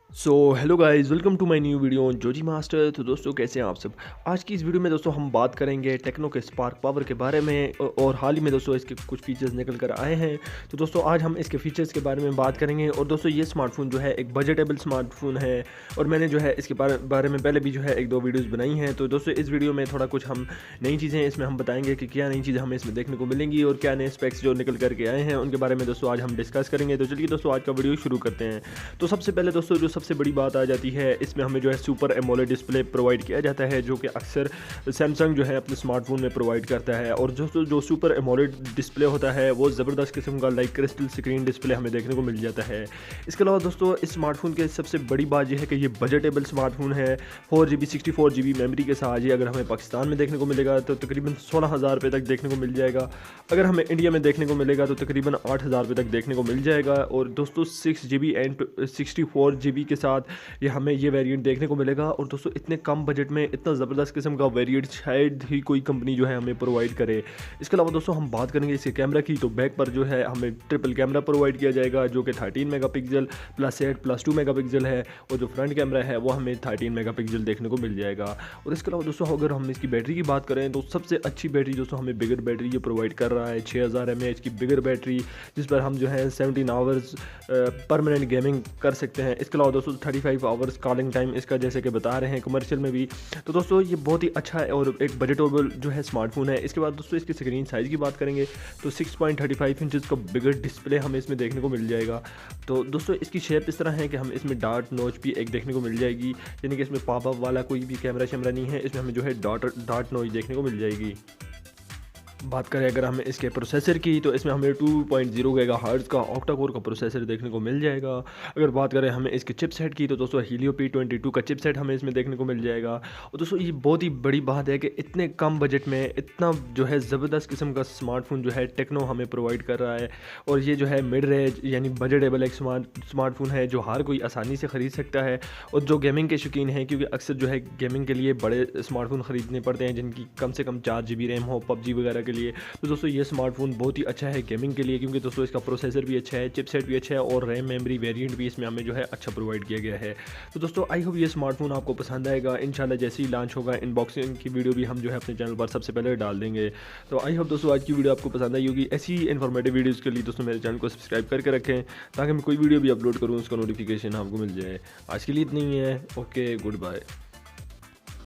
Hello guys, welcome to my new video on जोजी master. तो दोस्तों, कैसे हैं आप सब। आज की इस वीडियो में दोस्तों हम बात करेंगे टेक्नो के स्पार्क पावर के बारे में और हाल ही में दोस्तों इसके कुछ फीचर्स निकल कर आए हैं। तो दोस्तों आज हम इसके फीचर्स के बारे में बात करेंगे। और दोस्तों ये स्मार्टफोन जो है एक बजटेबल स्मार्टफोन है और मैंने जो है इसके बारे में पहले भी जो है एक दो वीडियोज़ बनाई हैं। तो दोस्तों इस वीडियो में थोड़ा कुछ हम नई चीज़ें इसमें हम बताएंगे कि क्या नई चीज़ें हमें इसमें देखने को मिलेंगी और क्या नए स्पेक्स जो निकल करके आए हैं उनके बारे में दोस्तों आज हम डिस्कस करेंगे। तो चलिए दोस्तों आज का वीडियो शुरू करते हैं। तो सबसे पहले दोस्तों जो सबसे बड़ी बात आ जाती है, इसमें हमें जो है सुपर एमोलेड डिस्प्ले प्रोवाइड किया जाता है, जो कि अक्सर सैमसंग जो है अपने स्मार्टफोन में प्रोवाइड करता है। और जो सुपर एमोलेड डिस्प्ले होता है वो ज़बरदस्त किस्म का लाइक क्रिस्टल स्क्रीन डिस्प्ले हमें देखने को मिल जाता है। इसके अलावा दोस्तों इस स्मार्टफोन के सबसे बड़ी बात यह है कि ये बजटेबल स्मार्टफोन है। 4GB 64GB मेमोरी के साथ ये अगर हमें पाकिस्तान में देखने को मिलेगा तो तकरीबन 16,000 रुपये तक देखने को मिल जाएगा। अगर हमें इंडिया में देखने को मिलेगा तो तकरीबन 8,000 रुपये तक देखने को मिल जाएगा। और दोस्तों 6GB एंड 64GB के साथ ये हमें ये वेरिएंट देखने को मिलेगा। और दोस्तों इतने कम बजट में इतना ज़बरदस्त किस्म का वेरिएंट शायद ही कोई कंपनी जो है हमें प्रोवाइड करे। इसके अलावा दोस्तों हम बात करेंगे इसके कैमरा की, तो बैक पर जो है हमें ट्रिपल कैमरा प्रोवाइड किया जाएगा, जो कि 13 मेगापिक्सल +8 +2 मेगापिक्सल है। और जो फ्रंट कैमरा है वो हमें 13 मेगापिक्सल देखने को मिल जाएगा। और इसके अलावा दोस्तों अगर हम इसकी बैटरी की बात करें तो सबसे अच्छी बैटरी दोस्तों हमें बिगर बैटरी ये प्रोवाइड कर रहा है, 6000 mAh की बिगर बैटरी, जिस पर हम जो है 17 आवर्स परमानेंट गेमिंग कर सकते हैं। इसके अलावा दोस्तों 35 आवर्स कॉलिंग टाइम इसका जैसे कि बता रहे हैं कमर्शियल में भी। तो दोस्तों ये बहुत ही अच्छा है और एक बजटेबल जो है स्मार्टफोन है। इसके बाद दोस्तों इसकी स्क्रीन साइज़ की बात करेंगे तो 6.35 इंचज़ का बिगर डिस्प्ले हमें इसमें देखने को मिल जाएगा। तो दोस्तों इसकी शेप इस तरह है कि हम इसमें डॉट नोच भी एक देखने को मिल जाएगी, यानी कि इसमें पॉप अप वाला कोई भी कैमरा शैमरा नहीं है, इसमें हमें जो है डॉट नोच देखने को मिल जाएगी। बात करें अगर हमें इसके प्रोसेसर की तो इसमें हमें 2.0 गीगाहर्ट्ज़ का ऑक्टा कोर का प्रोसेसर देखने को मिल जाएगा। अगर बात करें हमें इसके चिपसेट की तो दोस्तों हीलियो P22 का चिपसेट हमें इसमें देखने को मिल जाएगा। और दोस्तों ये बहुत ही बड़ी बात है कि इतने कम बजट में इतना जो है ज़बरदस्त किस्म का स्मार्टफोन जो है टेक्नो हमें प्रोवाइड कर रहा है। और ये जो है मिड रेंज यानी बजटेबल एक स्मार्टफोन है जो हर कोई आसानी से ख़रीद सकता है। और जो गेमिंग के शौकीन हैं, क्योंकि अक्सर जो है गेमिंग के लिए बड़े स्मार्टफोन ख़रीदने पड़ते हैं जिनकी कम से कम 4GB रैम हो पबजी वगैरह के लिए, तो दोस्तों ये स्मार्टफोन बहुत ही अच्छा है गेमिंग के लिए, क्योंकि दोस्तों इसका प्रोसेसर भी अच्छा है, चिपसेट भी अच्छा है और रैम मेमोरी वेरिएंट भी इसमें हमें जो है अच्छा प्रोवाइड किया गया है। तो दोस्तों आई होप ये स्मार्टफोन आपको पसंद आएगा। इंशाल्लाह जैसे ही लॉन्च होगा इनबॉक्सिंग की वीडियो भी हम जो है अपने चैनल पर सबसे पहले डाल देंगे। तो आई होप दोस्तों आज की वीडियो आपको पसंद आई होगी। ऐसी इन्फॉर्मेटिव वीडियोज़ के लिए दोस्तों मेरे चैनल को सब्सक्राइब करके रखें ताकि मैं कोई वीडियो भी अपलोड करूँ उसका नोटिफिकेशन आपको मिल जाए। आज के लिए इतनी ही है। Okay, good bye.